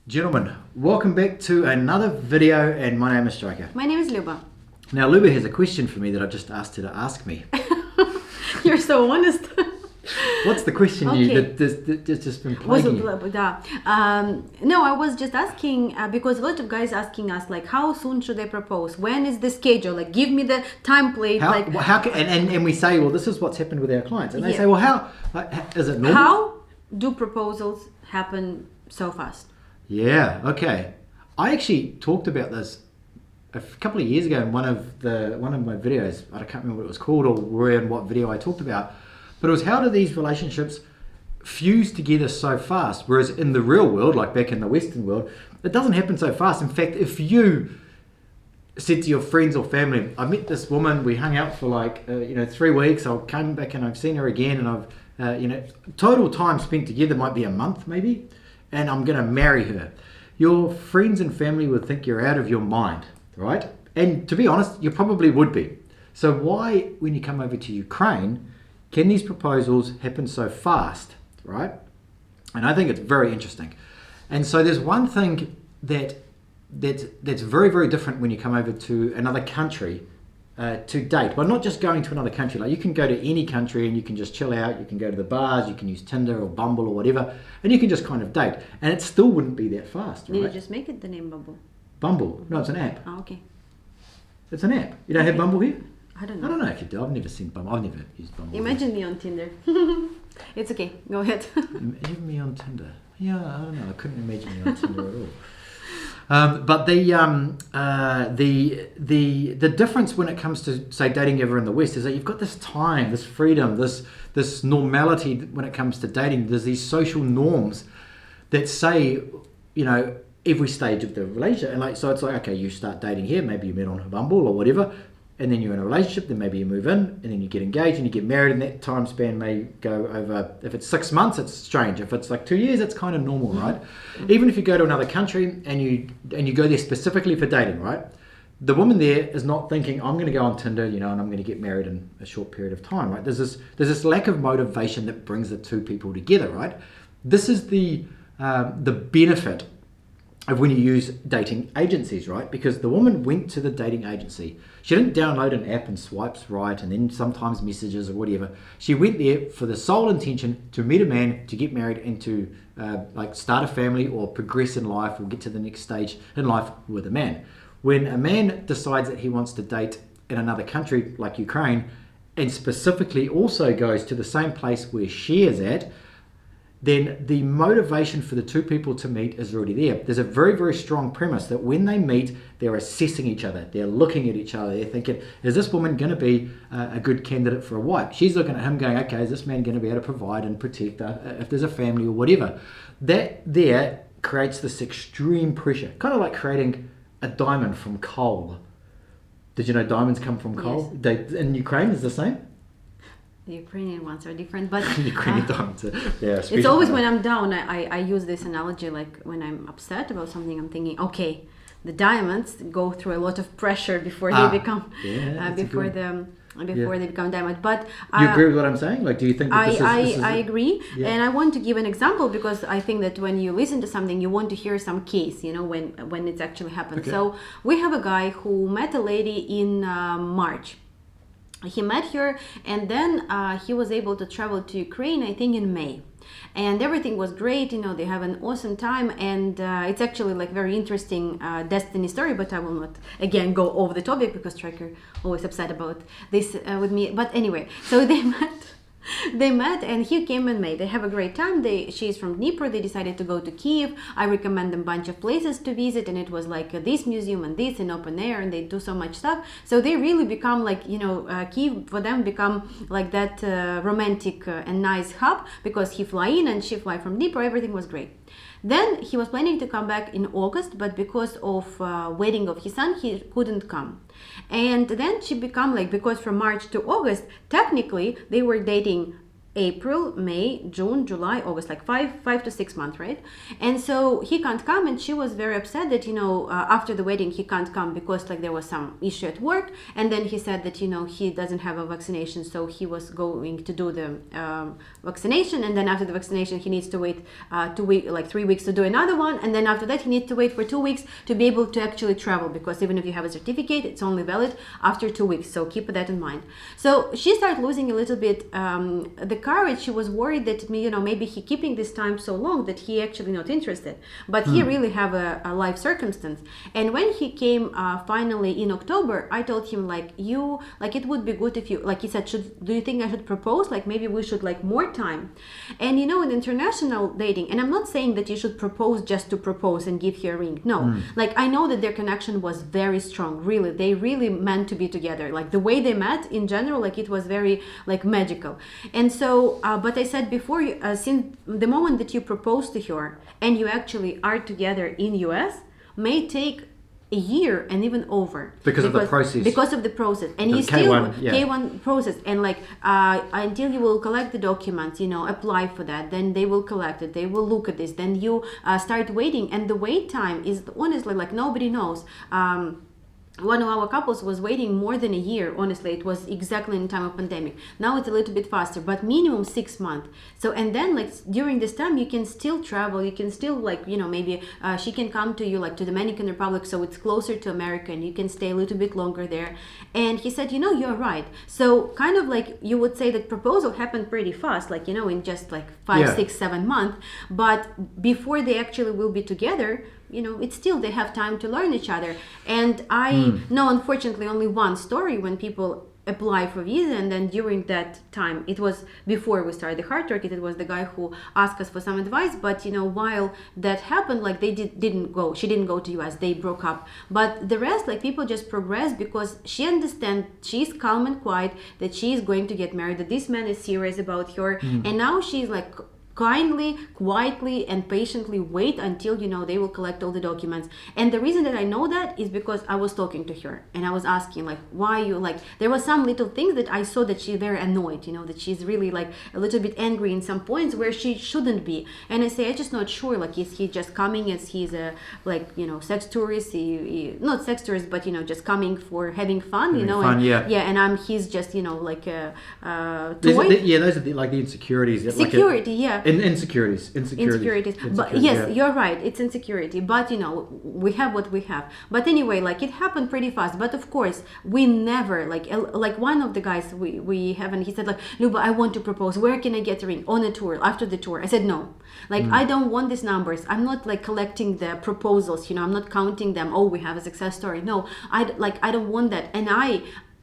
Gentlemen, welcome back to another video, and my name is Striker. My name is Luba. Now Luba has a question for me that I just asked her to ask me. You're so honest. What's the question that's just been plaguing you? No, I was just asking because a lot of guys asking us like, how soon should I propose? When is the schedule? Like, give me the template. And we say, well, this is what's happened with our clients, and they say, well, how is it normal? How do proposals happen so fast? Yeah. Okay. I actually talked about this a couple of years ago in one of my videos. I can't remember what it was called or where and what video I talked about. But it was, how do these relationships fuse together so fast? Whereas in the real world, like back in the Western world, it doesn't happen so fast. In fact, if you said to your friends or family, I met this woman, we hung out for 3 weeks, I came back and I've seen her again, and I've, total time spent together might be a month maybe, and I'm going to marry her. Your friends and family would think you're out of your mind, right? And to be honest, you probably would be. So why, when you come over to Ukraine, can these proposals happen so fast, right? And I think it's very interesting. And so there's one thing that's very, very different when you come over to another country to date. But not just going to another country. Like, you can go to any country and you can just chill out. You can go to the bars. You can use Tinder or Bumble or whatever, and you can just kind of date. And it still wouldn't be that fast, right? Did you just make it the name Bumble? Bumble? No, it's an app. Oh, okay. It's an app. You don't have Bumble here? I don't know. I don't know if you do. I've never seen Bumble. I've never used Bumble. Imagine me on Tinder. It's okay. Go ahead. Imagine me on Tinder. Yeah, I don't know. I couldn't imagine you on Tinder at all. But the difference when it comes to, say, dating over in the West is that you've got this time, this freedom, this normality when it comes to dating. There's these social norms that say, every stage of the relationship, and so it's like, okay, you start dating here, maybe you met on Bumble or whatever, and then you're in a relationship, then maybe you move in, and then you get engaged and you get married, and that time span may go over, if it's 6 months, it's strange. If it's like 2 years, it's kind of normal, right? Even if you go to another country and you go there specifically for dating, right? The woman there is not thinking, I'm going to go on Tinder, and I'm going to get married in a short period of time, right? There's this lack of motivation that brings the two people together, right? This is the benefit of when you use dating agencies, right? Because the woman went to the dating agency. She didn't download an app and swipes right and then sometimes messages or whatever. She went there for the sole intention to meet a man, to get married, and to start a family or progress in life or get to the next stage in life with a man. When a man decides that he wants to date in another country like Ukraine, and specifically also goes to the same place where she is at, then the motivation for the two people to meet is already there. There's a very, very strong premise that when they meet, they're assessing each other. They're looking at each other. They're thinking, is this woman going to be a good candidate for a wife? She's looking at him going, okay, is this man going to be able to provide and protect her if there's a family or whatever? That there creates this extreme pressure, kind of like creating a diamond from coal. Did you know diamonds come from coal? Yes. In Ukraine, is the same? The Ukrainian ones are different, but Ukrainian diamonds. Yeah, it's always when I'm down. I use this analogy, like when I'm upset about something, I'm thinking, okay, the diamonds go through a lot of pressure before they become they become diamond. But you agree with what I'm saying? Like, do you think that I agree, and I want to give an example because I think that when you listen to something, you want to hear some case, when it's actually happened. Okay. So we have a guy who met a lady in March. He met her, and then he was able to travel to Ukraine, I think in May. And everything was great, they have an awesome time, and it's actually like very interesting destiny story, but I will not again go over the topic because Tracker always upset about this with me. But anyway, so they met and he came in May. They have a great time. She's from Dnipro. They decided to go to Kiev. I recommend them a bunch of places to visit, and it was like this museum and this in open air, and they do so much stuff. So they really become like, Kiev for them become like that romantic and nice hub because he fly in and she fly from Dnipro. Everything was great. Then he was planning to come back in August, but because of wedding of his son, he couldn't come. And then she become like, because from March to August, technically they were dating April, May, June, July, August, like 5 to 6 months, right? And so he can't come, and she was very upset that, after the wedding he can't come because like there was some issue at work, and then he said that, he doesn't have a vaccination, so he was going to do the vaccination, and then after the vaccination he needs to wait 3 weeks to do another one, and then after that he needs to wait for 2 weeks to be able to actually travel, because even if you have a certificate, it's only valid after 2 weeks, so keep that in mind. So she started losing a little bit the courage. She was worried that maybe he keeping this time so long that he actually not interested, but he really have a life circumstance. And when he came finally in October, I told him it would be good if you, like he said, do you think I should propose, like maybe we should like more time. And in international dating, and I'm not saying that you should propose just to propose and give her a ring, no. Like I know that their connection was very strong, really, they really meant to be together, like the way they met in general, like it was very like magical. And so but I said before, since the moment that you propose to her and you actually are together in US may take a year and even over, because of the process, and the you K1, still K1 process, and like until you will collect the documents, apply for that, then they will collect it, they will look at this, then you start waiting, and the wait time is honestly like nobody knows. One of our couples was waiting more than a year. Honestly, it was exactly in the time of pandemic. Now it's a little bit faster, but minimum 6 months. So, and then like during this time, you can still travel. You can still like, maybe she can come to you like to Dominican Republic, so it's closer to America, and you can stay a little bit longer there. And he said, you're right. So kind of like you would say that proposal happened pretty fast, like, in just like 5, 6, 7 months. But before they actually will be together, it's still, they have time to learn each other. And I know, unfortunately, only one story when people apply for visa, and then during that time, it was before we started the hard turkey, it was the guy who asked us for some advice, but while that happened, like she didn't go to US, they broke up. But the rest, like people just progressed because she understands, she's calm and quiet, that she is going to get married, that this man is serious about her, and now she's like kindly, quietly, and patiently wait until they will collect all the documents. And the reason that I know that is because I was talking to her and I was asking like, why you like, there were some little things that I saw that she's very annoyed, that she's really like a little bit angry in some points where she shouldn't be. And I say, I'm just not sure, like, is he just coming as he's a sex tourist, not sex tourist, but just coming for having fun, fun, and he's just like a toy. Those are like the insecurities. Security, yeah. Insecurities. But yes, you're right, it's insecurity, but we have what we have. But anyway, like it happened pretty fast. But of course we never like one of the guys we have, and he said like, Luba, I want to propose, where can I get a ring? On a tour, after the tour. I said no, like I don't want these numbers, I'm not like collecting the proposals, I'm not counting them, oh we have a success story. No, I don't want that. And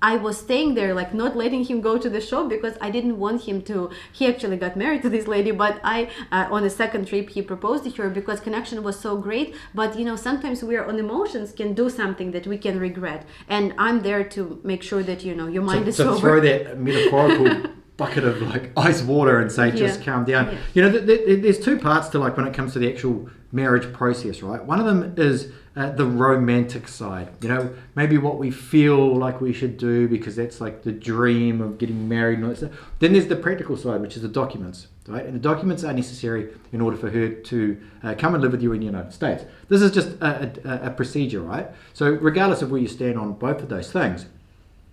I was staying there, like not letting him go to the shop because I didn't want him to. He actually got married to this lady, but on the second trip he proposed to her because connection was so great. But sometimes we are on emotions, can do something that we can regret, and I'm there to make sure that your mind is sober. So throw that metaphorical bucket of like ice water and say just calm down. Yeah. There's two parts to like when it comes to the actual marriage process, right? One of them is the romantic side, maybe what we feel like we should do because that's like the dream of getting married and all that stuff. Then there's the practical side, which is the documents, right? And the documents are necessary in order for her to come and live with you in the United States. This is just a procedure, right? So regardless of where you stand on both of those things,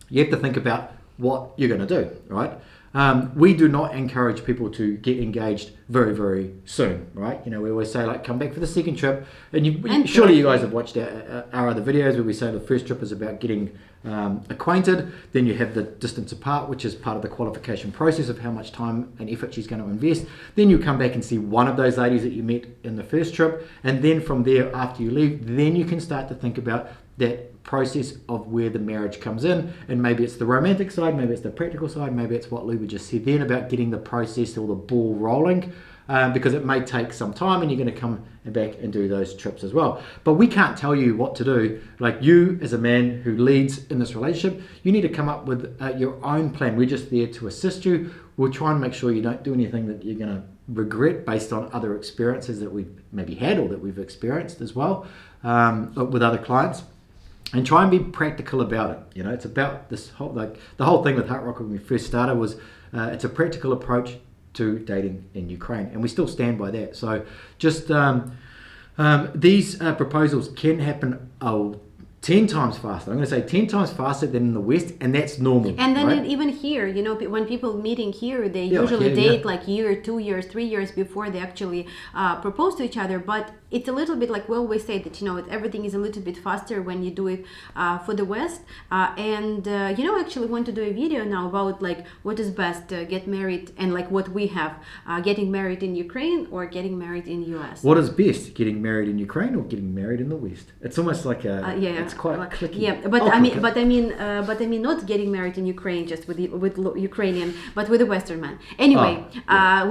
you have to think about what you're going to do, right? We do not encourage people to get engaged very, very soon, right? We always say like, come back for the second trip, and surely you guys have watched our other videos where we say the first trip is about getting acquainted. Then you have the distance apart, which is part of the qualification process of how much time and effort she's going to invest. Then you come back and see one of those ladies that you met in the first trip, and then from there, after you leave, then you can start to think about that process of where the marriage comes in, and maybe it's the romantic side, maybe it's the practical side, maybe it's what Luba just said then about getting the process or the ball rolling, because it may take some time and you're going to come back and do those trips as well. But we can't tell you what to do. Like you as a man who leads in this relationship, you need to come up with your own plan. We're just there to assist you. We'll try and make sure you don't do anything that you're going to regret based on other experiences that we've maybe had or that we've experienced as well with other clients. And try and be practical about it. It's about this whole, like the whole thing with Heart Rocket when we first started was it's a practical approach to dating in Ukraine, and we still stand by that. So just these proposals can happen 10 times faster. I'm going to say 10 times faster than in the West, and that's normal. And then right? even here, you know, when people meeting here, they Yeah, usually yeah, date like year, 2 years, 3 years before they actually propose to each other. But it's a little bit like we always say that, you know, everything is a little bit faster when you do it for the West. You know, I actually want to do a video now about like what is best, get married, and like what we have, getting married in Ukraine or getting married in US. What is best, getting married in Ukraine or getting married in the West? It's almost like it's quite clicky. Yeah, but I mean, not getting married in Ukraine just with Ukrainian, but with a Western man. Anyway,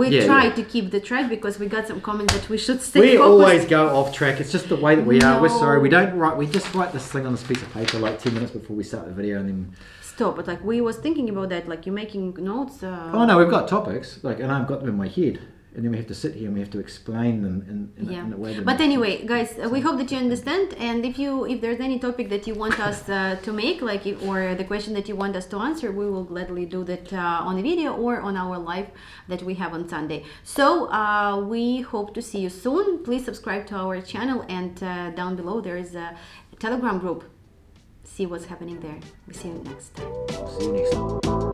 we tried to keep the track because we got some comments that we should stay focused. Always go off track. It's just the way that we are. We're sorry. We don't write. We just write this thing on a piece of paper like 10 minutes before we start the video, and then stop. But like we was thinking about that. Like you're making notes. Oh no, we've got topics. Like, and I've got them in my head. And then we have to sit here and we have to explain them in a way that But anyway, guys, we hope that you understand. And if there's any topic that you want us to make, or the question that you want us to answer, we will gladly do that on the video or on our live that we have on Sunday. So we hope to see you soon. Please subscribe to our channel, and down below there is a Telegram group. See what's happening there. We see you next time. See you next time.